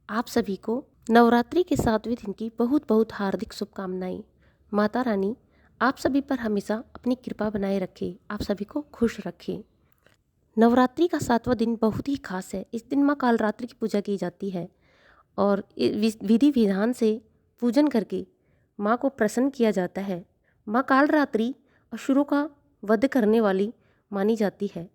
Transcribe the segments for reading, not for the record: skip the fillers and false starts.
आप सभी को नवरात्रि के 7वें दिन की बहुत बहुत हार्दिक शुभकामनाएं। माता रानी आप सभी पर हमेशा अपनी कृपा बनाए रखे, आप सभी को खुश रखे। नवरात्रि का 7वां दिन बहुत ही खास है। इस दिन माँ कालरात्रि की पूजा की जाती है और विधि विधान से पूजन करके माँ को प्रसन्न किया जाता है। माँ कालरात्रि असुरों का वध करने वाली मानी जाती है।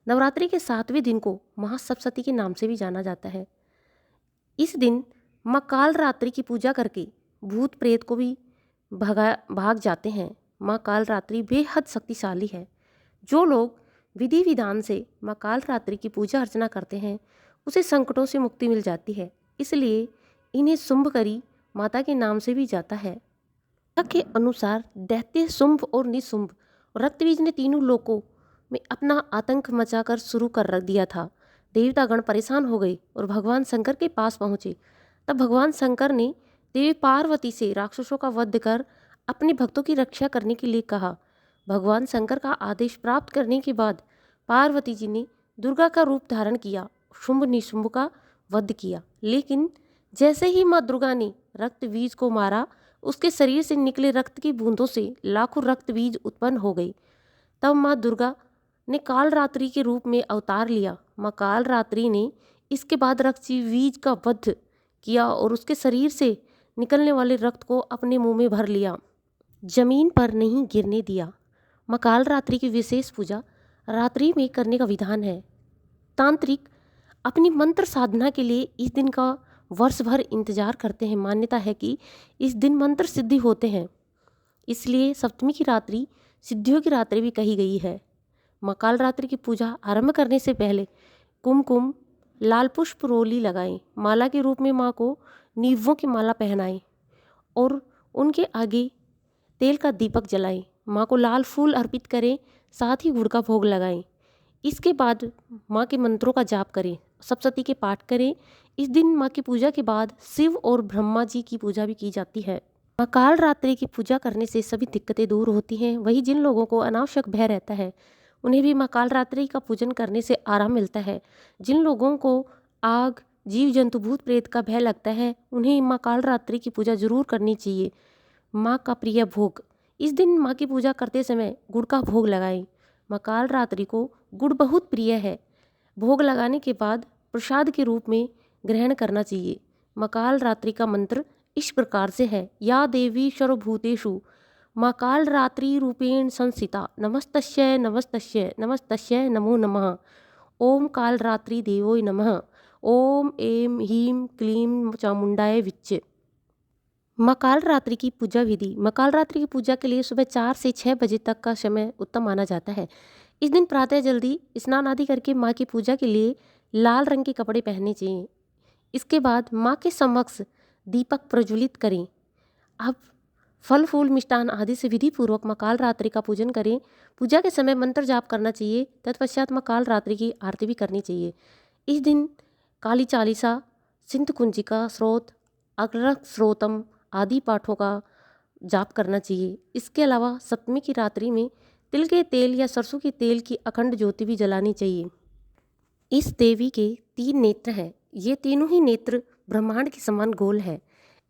नवरात्रि के 7वें दिन को महासप्तशती के नाम से भी जाना जाता है। इस दिन माँ कालरात्रि की पूजा करके भूत प्रेत को भी भाग जाते हैं। माँ कालरात्रि बेहद शक्तिशाली है। जो लोग विधि विधान से माँ कालरात्रि की पूजा अर्चना करते हैं उसे संकटों से मुक्ति मिल जाती है। इसलिए इन्हें शुंभकरी माता के नाम से भी जाता है। के अनुसार दैत्य शुंभ और निशुंभ और रक्तबीज ने तीनों लोकों में अपना आतंक मचाकर शुरू कर रख दिया था। देवतागण परेशान हो गए और भगवान शंकर के पास पहुँचे। तब भगवान शंकर ने देवी पार्वती से राक्षसों का वध कर अपने भक्तों की रक्षा करने के लिए कहा। भगवान शंकर का आदेश प्राप्त करने के बाद पार्वती जी ने दुर्गा का रूप धारण किया, शुंभ निशुंभ का वध किया। लेकिन जैसे ही माँ दुर्गा ने रक्त बीज को मारा, उसके शरीर से निकले रक्त की बूंदों से लाखों रक्त बीज उत्पन्न हो गए। तब माँ दुर्गा ने कालरात्रि के रूप में अवतार लिया। माँ कालरात्रि ने इसके बाद रक्त बीज का वध किया और उसके शरीर से निकलने वाले रक्त को अपने मुंह में भर लिया, जमीन पर नहीं गिरने दिया। माँ कालरात्रि की विशेष पूजा रात्रि में करने का विधान है। तांत्रिक अपनी मंत्र साधना के लिए इस दिन का वर्ष भर इंतजार करते हैं। मान्यता है कि इस दिन मंत्र सिद्धि होते हैं, इसलिए सप्तमी की रात्रि सिद्धियों की रात्रि भी कही गई है। माँ कालरात्रि की पूजा आरंभ करने से पहले कुमकुम लाल पुष्प रोली लगाएं। माला के रूप में माँ को नींवों की माला पहनाएं और उनके आगे तेल का दीपक जलाएं। माँ को लाल फूल अर्पित करें, साथ ही गुड़ का भोग लगाएं। इसके बाद माँ के मंत्रों का जाप करें, सप्तशती के पाठ करें। इस दिन माँ की पूजा के बाद शिव और ब्रह्मा जी की पूजा भी की जाती है। माँ कालरात्रि की पूजा करने से सभी दिक्कतें दूर होती हैं। वही जिन लोगों को अनावश्यक भय रहता है उन्हें भी माँ कालरात्रि का पूजन करने से आराम मिलता है। जिन लोगों को आग, जीव जंतु, भूत प्रेत का भय लगता है उन्हें माँ कालरात्रि की पूजा जरूर करनी चाहिए। माँ का प्रिय भोग, इस दिन माँ की पूजा करते समय गुड़ का भोग लगाएं। माँ कालरात्रि को गुड़ बहुत प्रिय है। भोग लगाने के बाद प्रसाद के रूप में ग्रहण करना चाहिए। माँ कालरात्रि का मंत्र इस प्रकार से है। या देवी सर्वभूतेषु माँ कालरात्रि रूपेण संस्थिता नमस्तस्यै नमस्तस्यै नमस्तस्यै नमो नमः। ओम कालरात्रि देवोय नमः। ओम ऐं ह्रीं क्लीं चामुंडाय विच्चे। माँ कालरात्रि की पूजा विधि। माँ कालरात्रि की पूजा के लिए सुबह 4 से 6 बजे तक का समय उत्तम माना जाता है। इस दिन प्रातः जल्दी स्नान आदि करके माँ की पूजा के लिए लाल रंग के कपड़े पहनने चाहिए। इसके बाद माँ के समक्ष दीपक प्रज्वलित करें। अब फल फूल मिष्टान आदि से विधि पूर्वक माँ कालरात्रि का पूजन करें। पूजा के समय मंत्र जाप करना चाहिए। तत्पश्चात माँ कालरात्रि की आरती भी करनी चाहिए। इस दिन काली चालीसा, सिंधु कुंजिका स्रोत, अग्रक स्रोतम आदि पाठों का जाप करना चाहिए। इसके अलावा सप्तमी की रात्रि में तिल के तेल या सरसों के तेल की अखंड ज्योति भी जलानी चाहिए। इस देवी के 3 नेत्र हैं। ये तीनों ही नेत्र ब्रह्मांड के समान गोल है।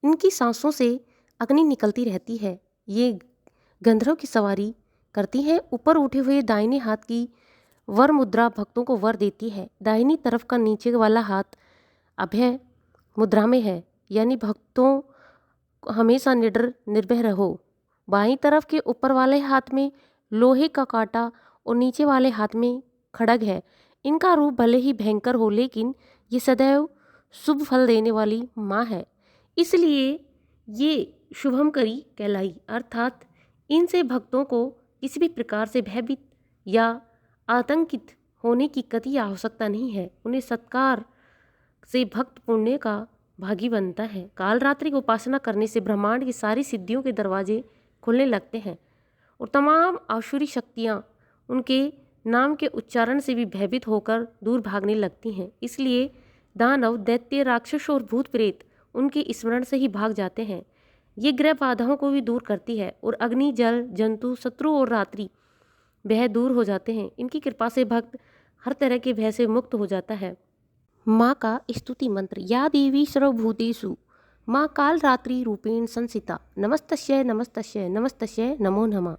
इनकी सांसों से अग्नि निकलती रहती है। ये गंधर्व की सवारी करती हैं। ऊपर उठे हुए दाहिने हाथ की वर मुद्रा भक्तों को वर देती है। दाहिनी तरफ का नीचे वाला हाथ अभय मुद्रा में है, यानी भक्तों हमेशा निडर निर्भय रहो। बाईं तरफ के ऊपर वाले हाथ में लोहे का कांटा और नीचे वाले हाथ में खड्ग है। इनका रूप भले ही भयंकर हो, लेकिन ये सदैव शुभ फल देने वाली माँ है, इसलिए ये शुभमकरी कहलाई। अर्थात इनसे भक्तों को किसी भी प्रकार से भयभीत या आतंकित होने की कतई आवश्यकता नहीं है। उन्हें सत्कार से भक्त पुण्य का भागी बनता है। कालरात्रि की उपासना करने से ब्रह्मांड की सारी सिद्धियों के दरवाजे खुलने लगते हैं और तमाम आसुरी शक्तियाँ उनके नाम के उच्चारण से भी भयभीत होकर दूर भागने लगती हैं। इसलिए दानव, दैत्य, राक्षस और भूत प्रेत उनके स्मरण से ही भाग जाते हैं। ये ग्रह बाधाओं को भी दूर करती है और अग्नि, जल, जंतु, शत्रु और रात्रि भय दूर हो जाते हैं। इनकी कृपा से भक्त हर तरह के भय से मुक्त हो जाता है। माँ का स्तुति मंत्र। या देवी सर्वभूतेषु माँ कालरात्रि रूपेण संस्थिता नमस्तस्यै नमस्तस्यै नमस्तस्यै नमो नमः।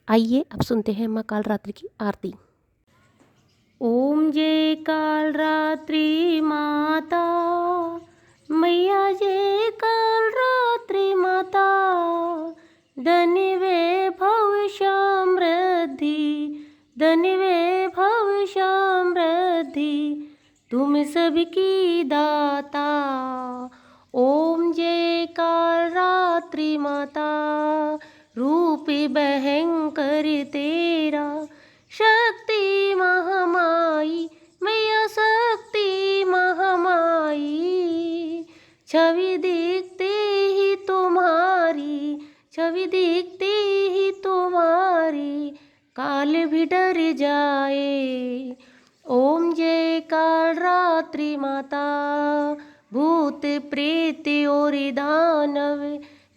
आइए अब सुनते हैं माँ कालरात्रि की आरती। ओम जय कालरात्रि माता, मैया जय कालरात्रि माता। धन्य वैभव समृद्धि, धन्य वैभव समृद्धि, तुम सबकी दाता। ओम जय कालरात्रि माता, रूप भयंकर तेरा, शक्ति महामाई मैया शक्ति महामाई। छवि देखते ही तुम्हारी, छवि देखते ही तुम्हारी, काल भी डर जाए। ओम जय कालरात्रि माता, भूत प्रेत और दानव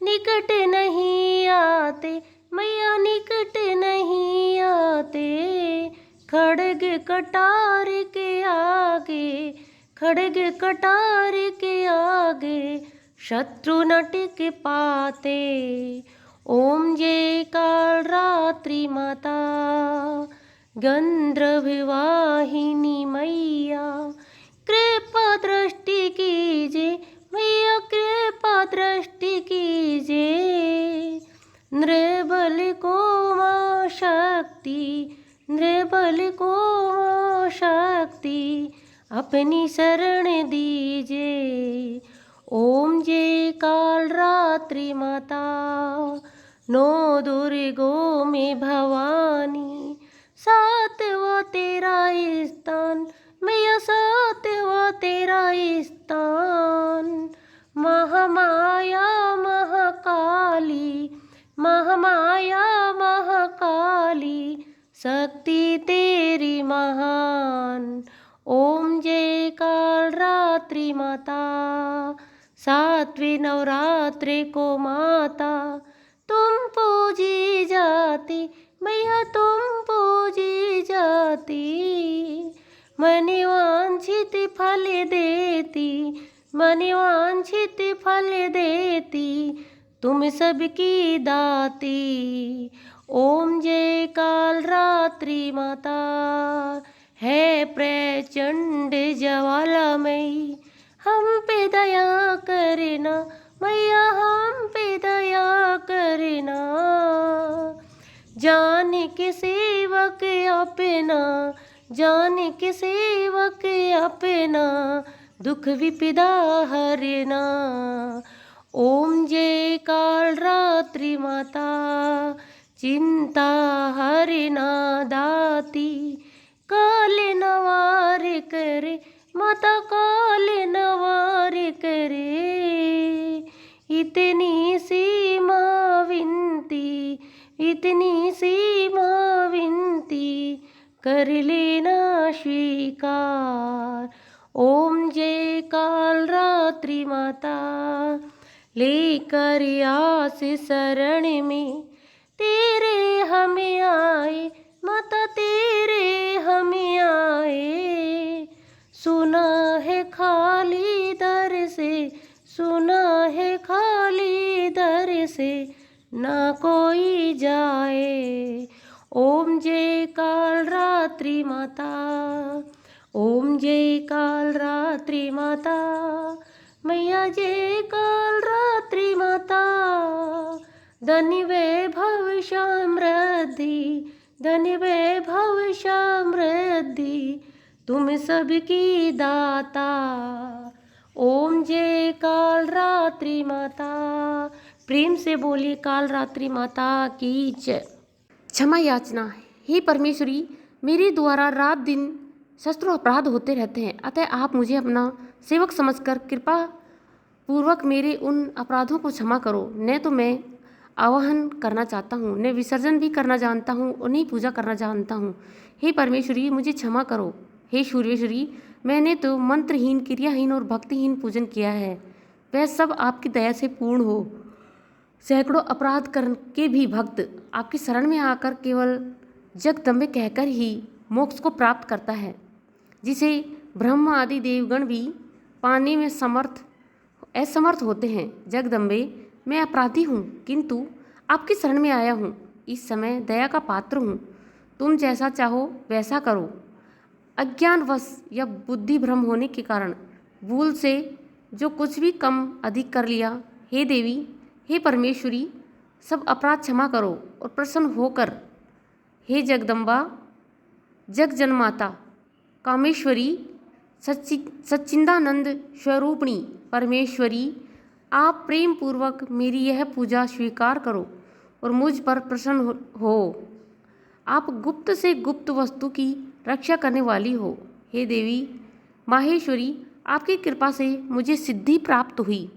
निकट नहीं आते मैया, निकट नहीं आते। खड्ग कटार के आगे, खड्ग कटार के आगे, शत्रु न टिक पाते। ओम जय कालरात्रि माता, गंधर्व वाहिनी मैया, कृपा दृष्टि कीजिए मैया, कृपा दृष्टि कीजिए। नृबल को माँ शक्ति, नृबल को माँ शक्ति, अपनी शरण दीजिए। ओम जय कालरात्रि माता, नौ दुर्गों में भवानी, सातवां तेरा स्थान मैया, सातवां तेरा स्थान। महामाया महाकाली, महामाया महाकाली, शक्ति तेरी महान। ओम जय कालरात्रि माता, सातवें नवरात्रि को माता तुम पूजी जाती मैया, तुम पूजी जाती। मन वांछित फल देती, मन वांछित फल देती, तुम सबकी दाती। ओम जय कालरात्रि माता, है प्रचंड ज्वालामयी, हम पे दया करना मैया, हम पे दया करना। जान के सेवक अपना, जान के सेवक अपना, दुख विपदा हरना। ओम जय कालरात्रि माता, चिंता हरना दाती, काल नवार करे माता, काल नवार करे। इतनी सी माँ विनती, इतनी सी माँ विनती, कर लेना स्वीकार। ओम जय कालरात्रि माता, लेकर आस शरण में तेरे हमें आए माता, तेरे हमें आए। सुना है खाली दर से, सुना है खाली दर से, ना कोई जाए। ओम जय कालरात्रि माता, ओम जय कालरात्रि माता, मैया जय कालरात्रि माता। धन्य वैभव समृद्धि, धन्य वैभव समृद्धि, तुम सबकी दाता। ओम जय कालरात्रि माता। प्रेम से बोलिए कालरात्रि माता की जय। क्षमा याचना। हे परमेश्वरी, मेरे द्वारा रात दिन शस्त्रों अपराध होते रहते हैं, अतः आप मुझे अपना सेवक समझकर कृपा पूर्वक मेरे उन अपराधों को क्षमा करो। न तो मैं आवाहन करना चाहता हूँ, न विसर्जन भी करना जानता हूँ, और नहीं पूजा करना जानता हूँ। हे परमेश्वरी, मुझे क्षमा करो। हे सूर्येश्वरी, मैंने तो मंत्रहीन, क्रियाहीन और भक्तिहीन पूजन किया है, वह सब आपकी दया से पूर्ण हो। सैकड़ों अपराध करके भी भक्त आपकी शरण में आकर केवल जगदम्बे कहकर ही मोक्ष को प्राप्त करता है, जिसे ब्रह्मा आदि देवगण भी पाने में असमर्थ होते हैं। जगदम्बे, मैं अपराधी हूँ, किंतु आपकी शरण में आया हूँ। इस समय दया का पात्र हूँ, तुम जैसा चाहो वैसा करो। अज्ञानवश या बुद्धि भ्रम होने के कारण भूल से जो कुछ भी कम अधिक कर लिया, हे देवी, हे परमेश्वरी, सब अपराध क्षमा करो और प्रसन्न होकर हे जगदम्बा, जग जनमाता, कामेश्वरी, सच्चिदानंद स्वरूपिणी परमेश्वरी, आप प्रेम पूर्वक मेरी यह पूजा स्वीकार करो और मुझ पर प्रसन्न हो। आप गुप्त से गुप्त वस्तु की रक्षा करने वाली हो। हे देवी माहेश्वरी, आपकी कृपा से मुझे सिद्धि प्राप्त हुई।